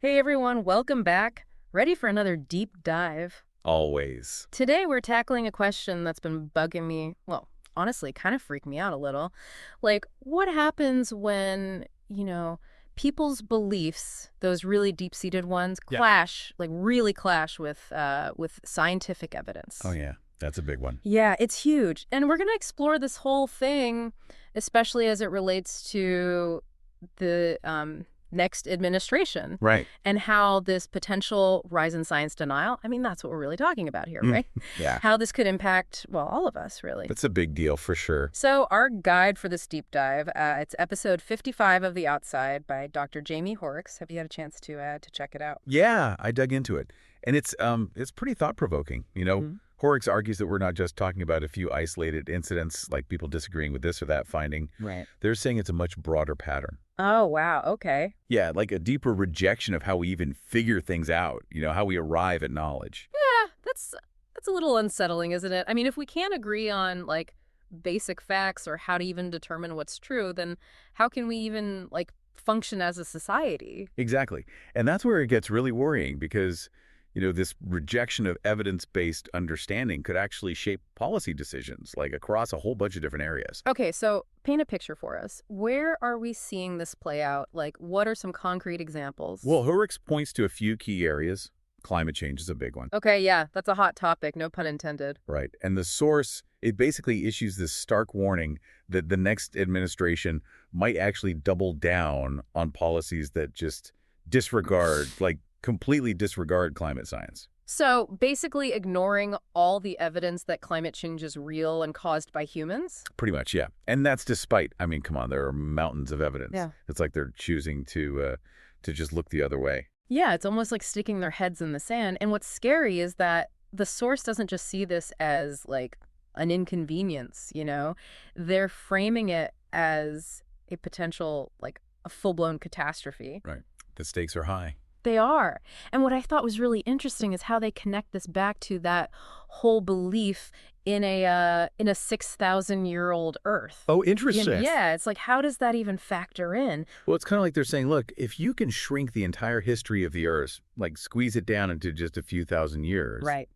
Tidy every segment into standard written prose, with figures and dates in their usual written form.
Hey everyone, welcome back. Ready for another deep dive? Always. Today we're tackling a question that's been bugging me, well, honestly, kind of freaked me out a little. Like, what happens when, people's beliefs, those really deep-seated ones, Yeah. clash, like really clash with scientific Oh, evidence? yeah. That's a big one. Yeah, it's huge. And we're going to explore this whole thing, especially as it relates to the next administration Right. and how this potential rise in science denial, I mean, that's what we're really talking about here, Mm, right? yeah. How this could impact, well, all of us, really. That's a big deal for sure. So our guide for this deep dive, it's episode 55 of The Outside by Dr. Jaime Hoerricks. Have you had a chance to check it out? Yeah, I dug into it. And it's pretty thought-provoking. Mhm. Horrocks argues that we're not just talking about a few isolated incidents, like people disagreeing with this or that finding. Right. They're saying it's a much broader pattern. Oh, wow. Okay. Yeah, like a deeper rejection of how we even figure things out, how we arrive at knowledge. Yeah, that's a little unsettling, isn't it? I mean, if we can't agree on like basic facts or how to even determine what's true, then how can we even like function as a society? Exactly. And that's where it gets really worrying because, this rejection of evidence-based understanding could actually shape policy decisions, like across a whole bunch of different areas. Okay, so paint a picture for us. Where are we seeing this play out? Like, what are some concrete examples? Well, Hurwicz points to a few key areas. Climate change is a big one, Okay, yeah, that's a hot topic, no pun intended. right? And the source, it basically issues this stark warning that the next administration might actually double down on policies that just disregard, like completely disregard climate science. So, basically ignoring all the evidence that climate change is real and caused by humans? Pretty much, yeah. And that's despite, I mean, come on, there are mountains of evidence. Yeah. It's like they're choosing to just look the other way. Yeah, it's almost like sticking their heads in the sand. And what's scary is that the source doesn't just see this as like an inconvenience, you know? They're framing it as a potential, like a full-blown catastrophe. Right. The stakes are high. They are. And what I thought was really interesting is how they connect this back to that whole belief in a 6,000-year-old Earth. Oh, Yeah, it's like, how does that even factor in? Well, it's kind of like they're saying, look, if you can shrink the entire history of the Earth, like squeeze it down into just a few thousand years, Right.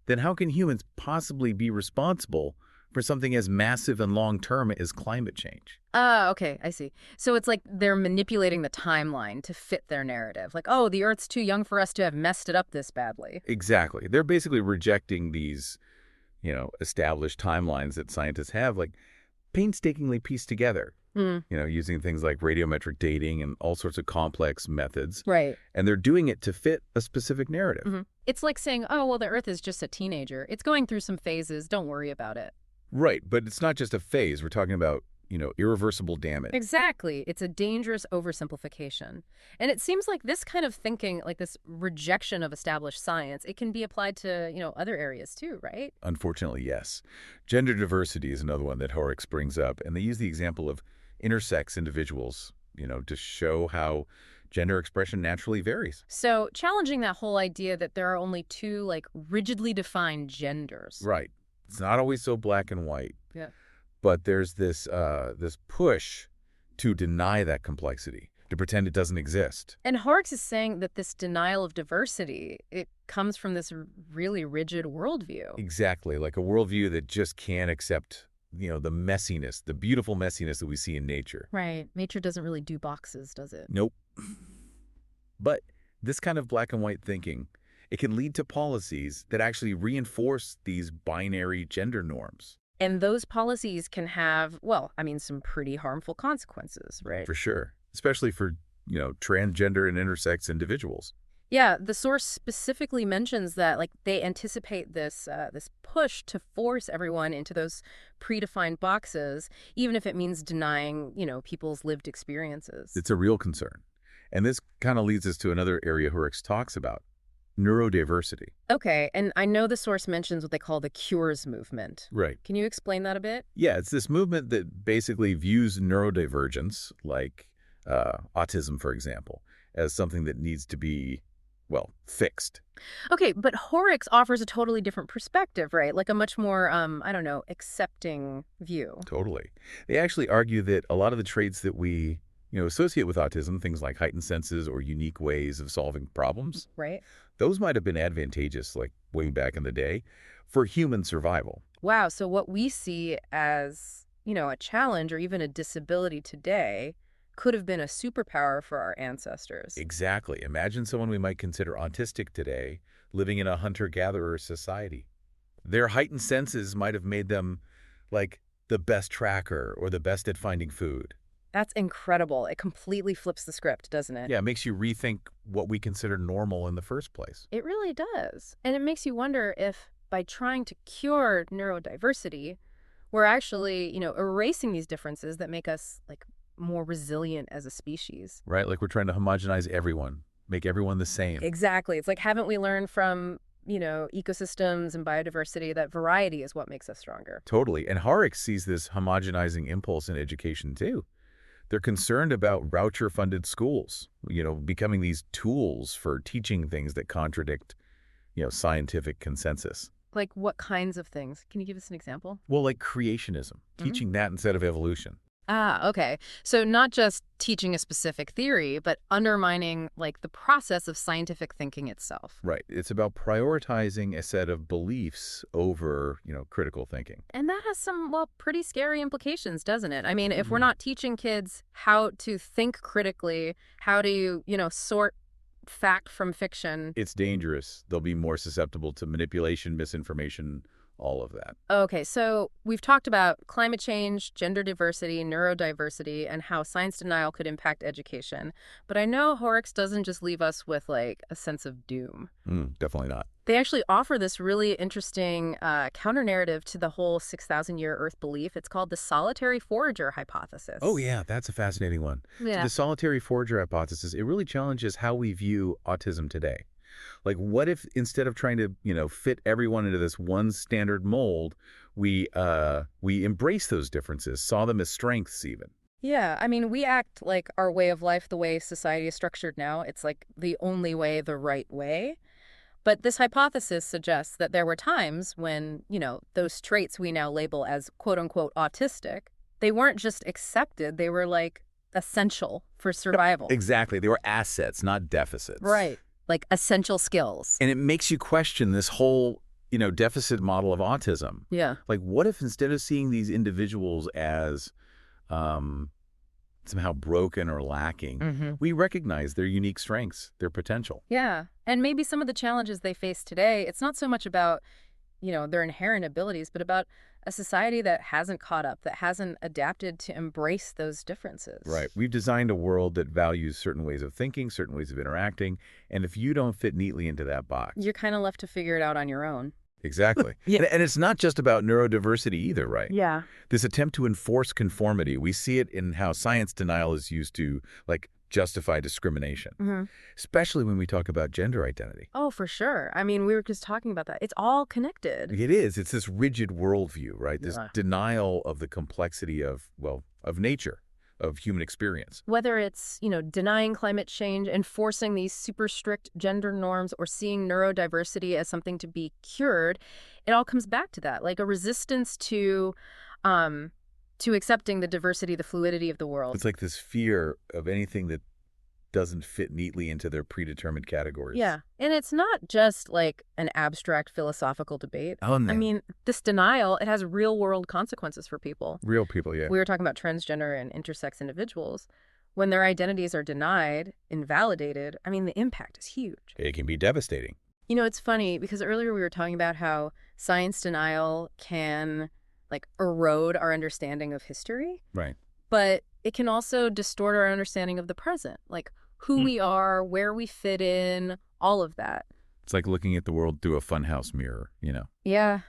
then how can humans possibly be responsible for something as massive and long-term as climate change? Okay, I see. So it's like they're manipulating the timeline to fit their narrative. Like, oh, the Earth's too young for us to have messed it up this badly. Exactly. They're basically rejecting these, established timelines that scientists have, like painstakingly pieced together, Hmm. using things like radiometric dating and all sorts of complex methods. Right. And they're doing it to fit a specific narrative. Hmm. It's like saying, oh, well, the Earth is just a teenager. It's going through some phases. Don't worry about it. Right, but it's not just a phase. We're talking about, irreversible damage. Exactly. It's a dangerous oversimplification. And it seems like this kind of thinking, like this rejection of established science, it can be applied to, other areas too, right? Unfortunately, yes. Gender diversity is another one that Hoerricks brings up, and they use the example of intersex individuals, to show how gender expression naturally varies. So challenging that whole idea that there are only two, like, rigidly defined genders. Right. It's not always so black and white. Yeah. But there's this push to deny that complexity, to pretend it doesn't exist. And Horrocks is saying that this denial of diversity, it comes from this really rigid worldview. Exactly, like a worldview that just can't accept, the messiness, the beautiful messiness that we see in nature. Right. Nature doesn't really do boxes, does it? Nope. But this kind of black and white thinking, it can lead to policies that actually reinforce these binary gender norms. And those policies can have, well, I mean, some pretty harmful consequences, right? For sure. Especially for, transgender and intersex individuals. Yeah, the source specifically mentions that, like, they anticipate this push to force everyone into those predefined boxes, even if it means denying, people's lived experiences. It's a real concern. And this kind of leads us to another area Hoerricks talks about, neurodiversity. Okay, and I know the source mentions what they call the cures movement. Right. Can you explain that a bit? Yeah, it's this movement that basically views neurodivergence, like autism, for example, as something that needs to be, well, fixed. Okay, but Horrocks offers a totally different perspective, right? Like a much more, I don't know, accepting view. Totally. They actually argue that a lot of the traits that we associate with autism, things like heightened senses or unique ways of solving problems, Right? those might have been advantageous, like way back in the day, for human survival. Wow. So what we see as, a challenge or even a disability today could have been a superpower for our ancestors. Exactly. Imagine someone we might consider autistic today living in a hunter-gatherer society. Their heightened senses might have made them, like, the best tracker or the best at finding food. That's incredible. It completely flips the script, doesn't it? Yeah, it makes you rethink what we consider normal in the first place. It really does. And it makes you wonder if by trying to cure neurodiversity, we're actually, erasing these differences that make us like more resilient as a species. Right? Like we're trying to homogenize everyone, make everyone the same. Exactly. It's like, haven't we learned from, ecosystems and biodiversity that variety is what makes us stronger? Totally. And Hoerricks sees this homogenizing impulse in education too. They're concerned about voucher-funded schools, becoming these tools for teaching things that contradict, scientific consensus. Like what kinds of things? Can you give us an example? Well, like creationism, teaching that instead of evolution. Ah, okay. So not just teaching a specific theory, but undermining like the process of scientific thinking itself. Right. It's about prioritizing a set of beliefs over, critical thinking. And that has some, well, pretty scary implications, doesn't it? I mean, if we're not teaching kids how to think critically, how to, sort fact from fiction. It's dangerous. They'll be more susceptible to manipulation, misinformation, all of that. Okay, so we've talked about climate change, gender diversity, neurodiversity, and how science denial could impact education. But I know Hoerricks doesn't just leave us with like a sense of doom. Definitely not. They actually offer this really interesting counter-narrative to the whole 6,000-year Earth belief. It's called the solitary forager hypothesis. Oh, yeah, that's a fascinating one. Yeah. So the solitary forager hypothesis, it really challenges how we view autism today. Like, what if instead of trying to, fit everyone into this one standard mold, we embrace those differences, saw them as strengths even? Yeah, I mean, we act like our way of life, the way society is structured now, it's like the only way, the right way. But this hypothesis suggests that there were times when, those traits we now label as quote unquote autistic, they weren't just accepted, they were like essential for survival. Exactly. They were assets, not deficits. Right. Like essential skills. And it makes you question this whole, deficit model of autism. Yeah. Like, what if instead of seeing these individuals as somehow broken or lacking, we recognize their unique strengths, their potential? Yeah. And maybe some of the challenges they face today, it's not so much about, their inherent abilities, but about a society that hasn't caught up, that hasn't adapted to embrace those differences. Right. We've designed a world that values certain ways of thinking, certain ways of interacting, and if you don't fit neatly into that box, You're kind of left to figure it out on your own. Exactly. Yeah. And it's not just about neurodiversity either, right? Yeah. This attempt to enforce conformity, we see it in how science denial is used to, like, justify discrimination, especially when we talk about gender identity. Oh, for sure. I mean, we were just talking about that. It's all connected. It is. It's this rigid worldview, right? This denial of the complexity of nature, of human experience. Whether it's, denying climate change, enforcing these super strict gender norms, or seeing neurodiversity as something to be cured, it all comes back to that, like a resistance to accepting the diversity, the fluidity of the world. It's like this fear of anything that doesn't fit neatly into their predetermined categories. Yeah. And it's not just like an abstract philosophical debate. Oh, no. I mean, this denial, it has real world consequences for people. Real people, yeah. We were talking about transgender and intersex individuals. When their identities are denied, invalidated, I mean, the impact is huge. It can be devastating. It's funny because earlier we were talking about how science denial can like erode our understanding of history. Right. But it can also distort our understanding of the present, like who we are, where we fit in, all of that. It's like looking at the world through a funhouse mirror, Yeah.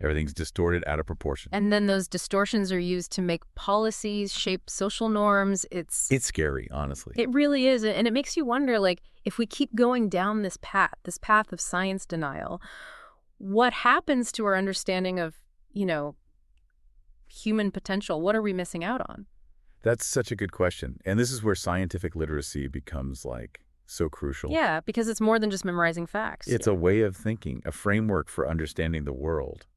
Everything's distorted out of proportion. And then those distortions are used to make policies, shape social norms. It's scary, honestly. It really is. And it makes you wonder, like, if we keep going down this path of science denial, what happens to our understanding of, human potential? What are we missing out on? That's such a good question. And this is where scientific literacy becomes, like, so crucial. Yeah, because it's more than just memorizing facts. It's a way of thinking, a framework for understanding the world.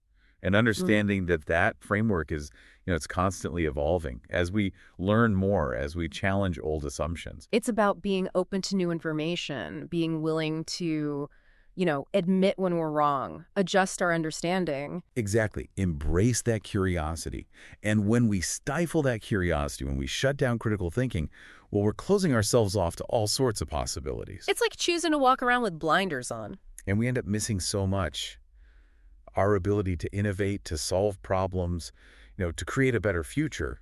And understanding that that framework is, it's constantly evolving as we learn more, as we challenge old assumptions. It's about being open to new information, being willing to, admit when we're wrong, adjust our understanding. Exactly. Embrace that curiosity. And when we stifle that curiosity, when we shut down critical thinking, well, we're closing ourselves off to all sorts of possibilities. It's like choosing to walk around with blinders on. And we end up missing so much. Our ability to innovate, to solve problems, to create a better future,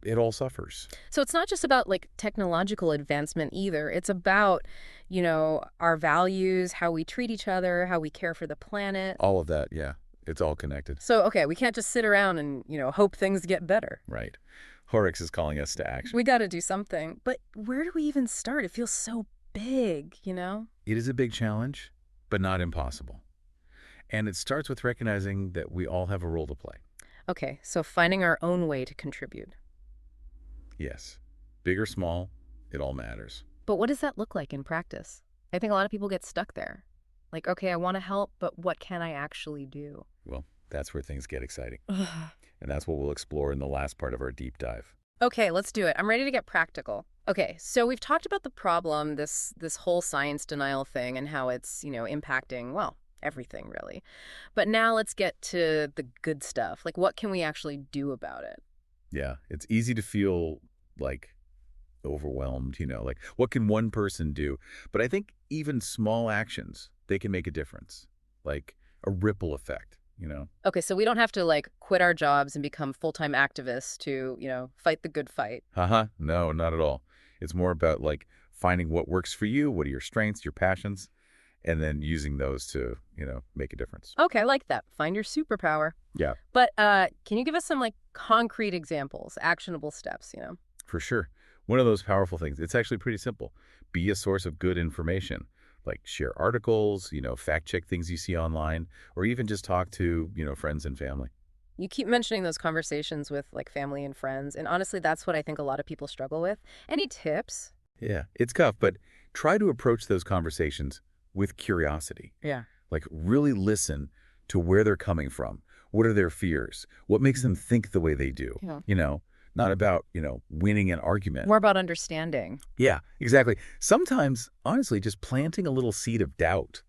it all suffers. So it's not just about like technological advancement either. It's about, our values, how we treat each other, how we care for the planet. All of that, yeah. It's all connected. So, okay, we can't just sit around and, hope things get better. Right. Hoerricks is calling us to action. We got to do something. But where do we even start? It feels so big. It is a big challenge, but not impossible. And it starts with recognizing that we all have a role to play. Okay, so finding our own way to contribute. Yes. Big or small, it all matters. But what does that look like in practice? I think a lot of people get stuck there. Like, okay, I want to help, but what can I actually do? Well, that's where things get exciting. And that's what we'll explore in the last part of our deep dive. Okay, let's do it. I'm ready to get practical. Okay, so we've talked about the problem, this whole science denial thing and how it's, impacting, well, everything really. But now let's get to the good stuff. Like, what can we actually do about it? Yeah, it's easy to feel like overwhelmed, like what can one person do? But I think even small actions, they can make a difference, like a ripple effect. Okay, so we don't have to like quit our jobs and become full-time activists to, fight the good fight. No, not at all. It's more about like finding what works for you, what are your strengths, your passions, and then using those to, make a difference. Okay, I like that. Find your superpower. Yeah. But can you give us some like concrete examples, actionable steps? For sure. One of those powerful things, it's actually pretty simple. Be a source of good information, like share articles, fact check things you see online, or even just talk to, friends and family. You keep mentioning those conversations with like family and friends, and honestly, that's what I think a lot of people struggle with. Any tips? Yeah, it's tough, but try to approach those conversations with curiosity. Yeah. Like really listen to where they're coming from. What are their fears? What makes them think the way they do? Yeah. Not about, winning an argument. More about understanding. Yeah, exactly. Sometimes, honestly, just planting a little seed of doubt,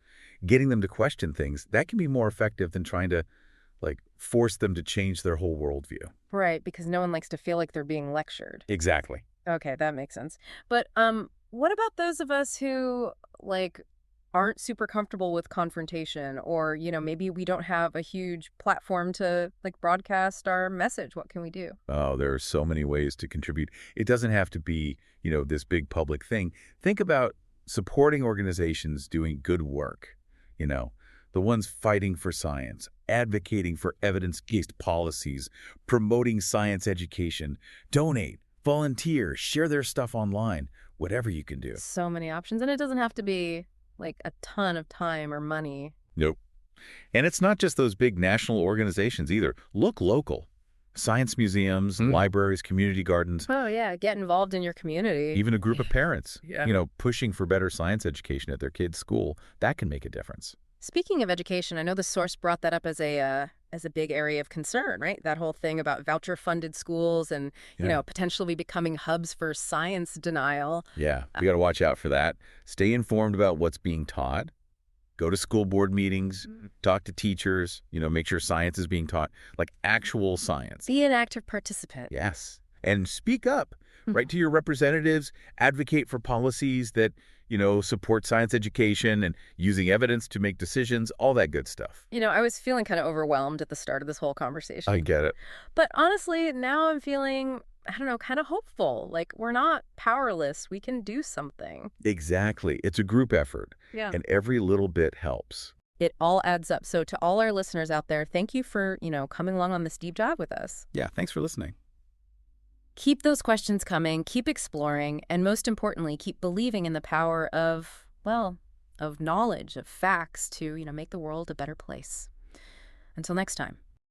getting them to question things, that can be more effective than trying to, like, force them to change their whole worldview. Right, because no one likes to feel like they're being lectured. Exactly. Okay, that makes sense. But what about those of us who, like, aren't super comfortable with confrontation or, maybe we don't have a huge platform to like broadcast our message? What can we do? Oh, there are so many ways to contribute. It doesn't have to be, this big public thing. Think about supporting organizations doing good work, the ones fighting for science, advocating for evidence-based policies, promoting science education, donate, volunteer, share their stuff online, whatever you can do. So many options. And it doesn't have to be like a ton of time or money. Nope. And it's not just those big national organizations either. Look local. Science museums, libraries, community gardens. Oh, yeah. Get involved in your community. Even a group of parents, Yeah. Pushing for better science education at their kids' school. That can make a difference. Speaking of education, I know the source brought that up as a big area of concern, right? That whole thing about voucher-funded schools and, potentially becoming hubs for science denial. Yeah, we got to watch out for that. Stay informed about what's being taught. Go to school board meetings, talk to teachers, make sure science is being taught, like actual science. Be an active participant. Yes. And speak up, right, to your representatives. Advocate for policies that, support science education and using evidence to make decisions, all that good stuff. I was feeling kind of overwhelmed at the start of this whole conversation. I get it. But honestly, now I'm feeling, I don't know, kind of hopeful. Like, we're not powerless. We can do something. Exactly. It's a group effort. Yeah. And every little bit helps. It all adds up. So to all our listeners out there, thank you for, coming along on this deep dive with us. Yeah, thanks for listening. Keep those questions coming, keep exploring, and most importantly, keep believing in the power of, of knowledge, of facts to, make the world a better place. Until next time.